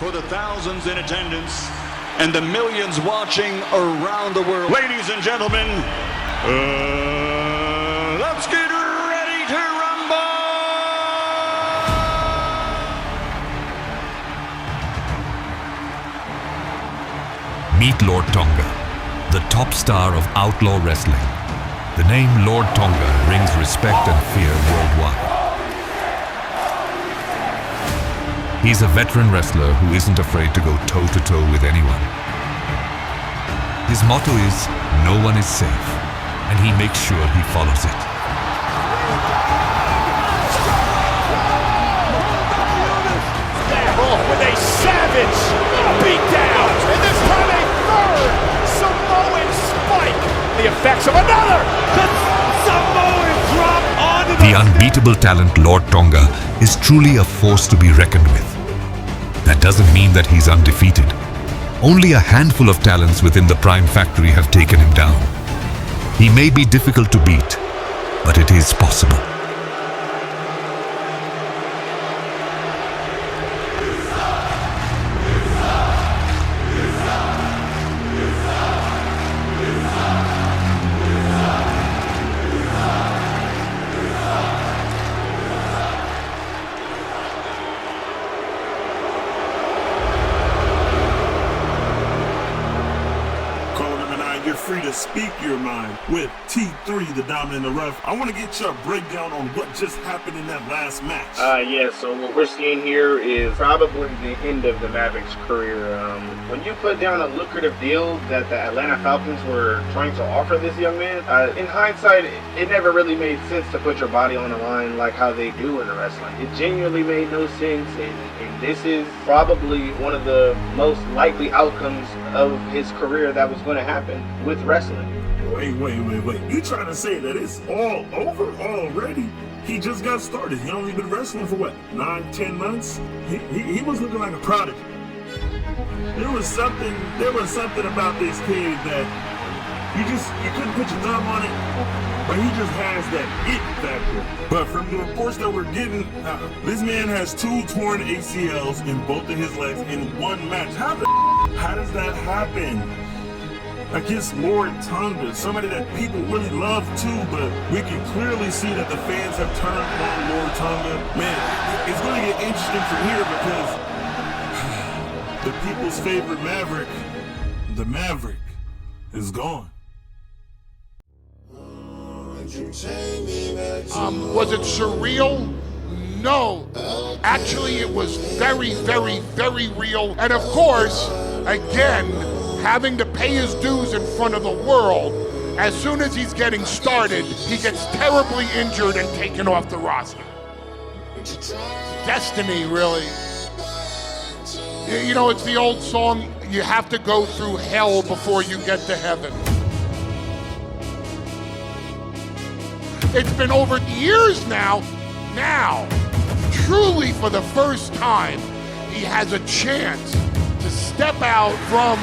For the thousands in attendance and the millions watching around the world. Ladies and gentlemen, let's get ready to rumble! Meet Lord Tonga, the top star of outlaw wrestling. The name Lord Tonga brings respect and fear worldwide. He's a veteran wrestler who isn't afraid to go toe-to-toe with anyone. His motto is, no one is safe, and he makes sure he follows it. Oh, with a savage beatdown, and this time a third Samoan spike. The effects of another Samoan drop onto The unbeatable talent Lord Tonga is truly a force to be reckoned with. That doesn't mean that he's undefeated. Only a handful of talents within the Prime Factory have taken him down. He may be difficult to beat, but it is possible. You're free to speak your mind with T3, the Diamond in the Rough. I want to get your breakdown on what just happened in that last match. Yeah, so what we're seeing here is probably the end of the Mavericks' career. When you put down a lucrative deal that the Atlanta Falcons were trying to offer this young man, in hindsight, it never really made sense to put your body on the line like how they do in the wrestling. It genuinely made no sense, and this is probably one of the most likely outcomes of his career that was going to happen with wrestling. Wait. You trying to say that it's all over already? He just got started. He only been wrestling for what, 9-10 months? He was looking like a prodigy. There was something about this kid that you couldn't put your thumb on it, but he just has that it factor. But from the reports that we're getting, this man has 2 torn ACLs in both of his legs in one match. How does that happen? Against Lord Tonga, somebody that people really love too, but we can clearly see that the fans have turned on Lord Tonga. Man, it's going to get interesting from here because the people's favorite Maverick, the Maverick, is gone. Was it surreal? No. Actually, it was very, very, very real. And of course, again, having to pay his dues in front of the world, as soon as he's getting started, he gets terribly injured and taken off the roster. Destiny, really. You know, it's the old song, you have to go through hell before you get to heaven. It's been over years now. Now, truly for the first time, he has a chance to step out from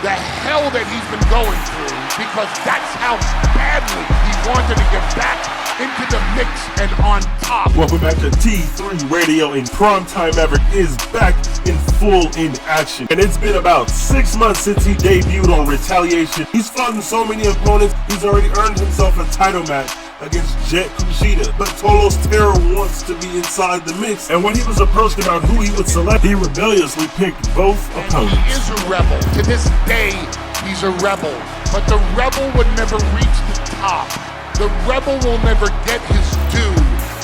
the hell that he's been going through, because that's how badly he wanted to get back into the mix and on top. Welcome back to T3 Radio, and Primetime Maverick is back in full action. And it's been about 6 months since he debuted on Retaliation. He's fought so many opponents, he's already earned himself a title match against Jet Kushida, but Tolos Terror wants to be inside the mix, and when he was approached about who he would select, he rebelliously picked both opponents. He is a rebel. To this day, he's a rebel, but the rebel would never reach the top. The rebel will never get his due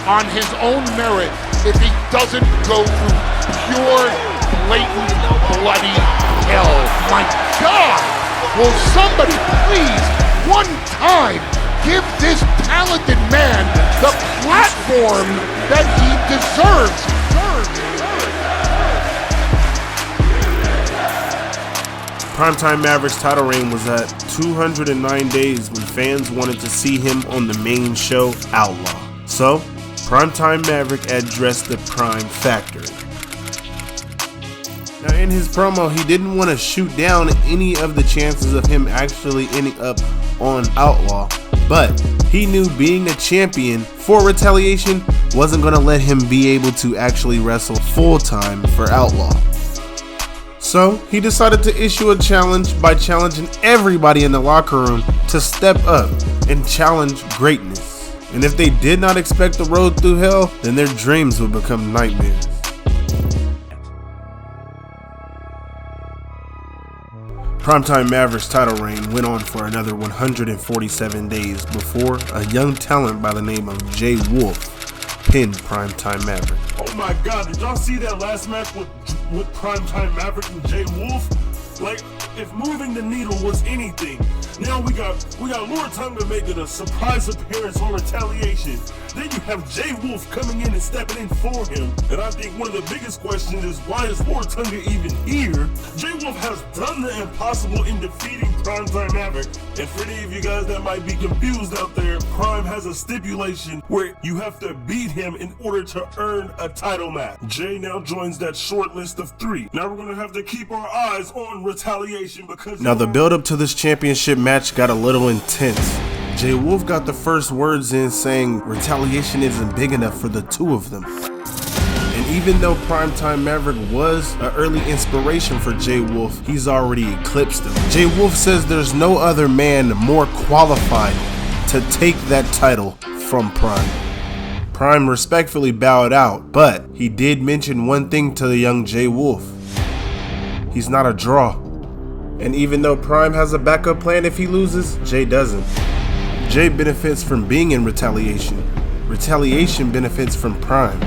on his own merit if he doesn't go through pure, blatant, bloody hell. My God! Will somebody please, one time, give this talented man the platform that he deserves. Primetime Maverick's title reign was at 209 days when fans wanted to see him on the main show, Outlaw. So, Primetime Maverick addressed the Prime Factory. Now, in his promo, he didn't want to shoot down any of the chances of him actually ending up on Outlaw, but he knew being a champion for Retaliation wasn't going to let him be able to actually wrestle full-time for Outlaw. So he decided to issue a challenge by challenging everybody in the locker room to step up and challenge greatness. And if they did not expect the road through hell, then their dreams would become nightmares. Primetime Maverick's title reign went on for another 147 days before a young talent by the name of Jay Wolf pinned Primetime Maverick. Oh my God, did y'all see that last match with Primetime Maverick and Jay Wolf? Like, if moving the needle was anything, now we got Lord Tonga making a surprise appearance on Retaliation. Then you have Jay Wolf coming in and stepping in for him. And I think one of the biggest questions is, why is Lord Tonga even here? Jay Wolf has done the impossible in defeating Primetime Maverick. And for any of you guys that might be confused out there, Prime has a stipulation where you have to beat him in order to earn a title match. Jay now joins that short list of 3. Now we're gonna have to keep our eyes on Retaliation because now the build up to this championship match got a little intense. Jay Wolf got the first words in saying Retaliation isn't big enough for the 2 of them. And even though Primetime Maverick was an early inspiration for Jay Wolf, he's already eclipsed him. Jay Wolf says there's no other man more qualified to take that title from Prime. Prime respectfully bowed out, but he did mention one thing to the young Jay Wolf. He's not a draw. And even though Prime has a backup plan if he loses, Jay doesn't. Jay benefits from being in Retaliation. Retaliation benefits from Prime.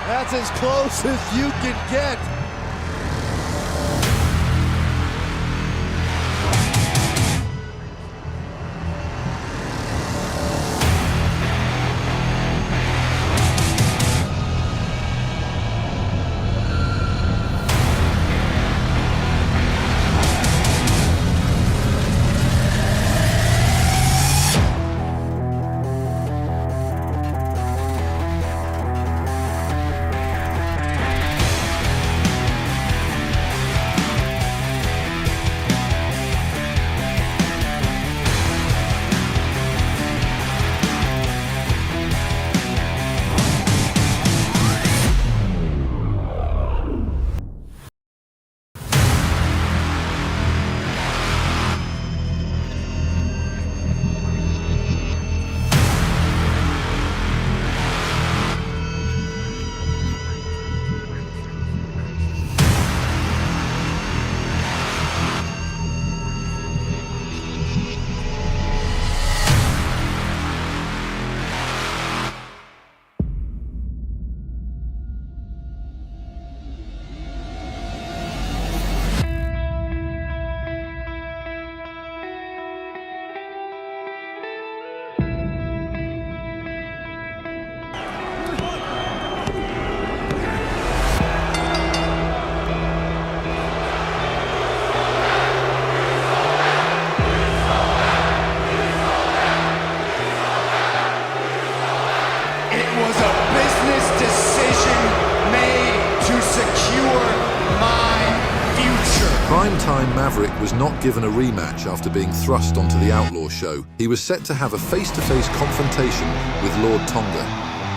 That's as close as you can get. secure my future. Primetime Maverick was not given a rematch after being thrust onto the Outlaw show. He was set to have a face-to-face confrontation with Lord Tonga.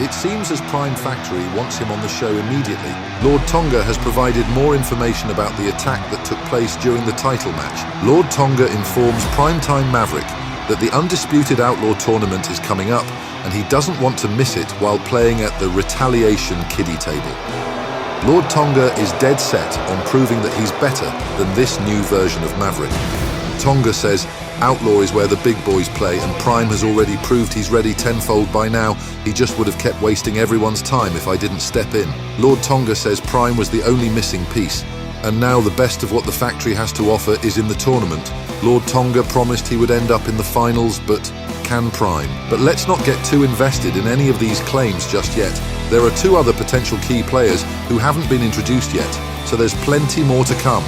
It seems as Prime Factory wants him on the show immediately. Lord Tonga has provided more information about the attack that took place during the title match. Lord Tonga informs Primetime Maverick that the Undisputed Outlaw Tournament is coming up and he doesn't want to miss it while playing at the Retaliation kiddie table. Lord Tonga is dead set on proving that he's better than this new version of Maverick. Tonga says Outlaw is where the big boys play and Prime has already proved he's ready tenfold by now. He just would have kept wasting everyone's time if I didn't step in. Lord Tonga says Prime was the only missing piece and now the best of what the factory has to offer is in the tournament. Lord Tonga promised he would end up in the finals, but can Prime? But let's not get too invested in any of these claims just yet. There are two other potential key players who haven't been introduced yet, so there's plenty more to come.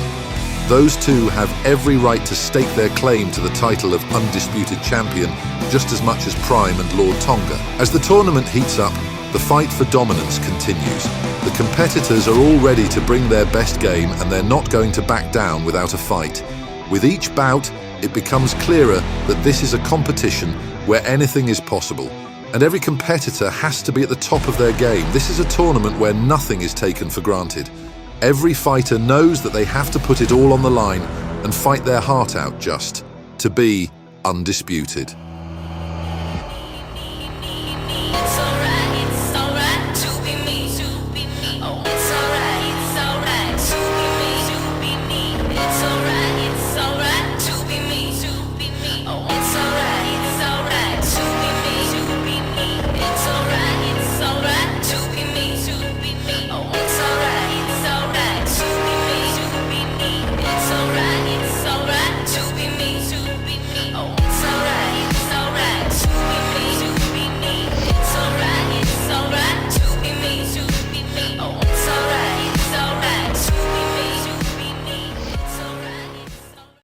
Those two have every right to stake their claim to the title of Undisputed Champion just as much as Prime and Lord Tonga. As the tournament heats up, the fight for dominance continues. The competitors are all ready to bring their best game and they're not going to back down without a fight. With each bout, it becomes clearer that this is a competition where anything is possible. And every competitor has to be at the top of their game. This is a tournament where nothing is taken for granted. Every fighter knows that they have to put it all on the line and fight their heart out just to be undisputed.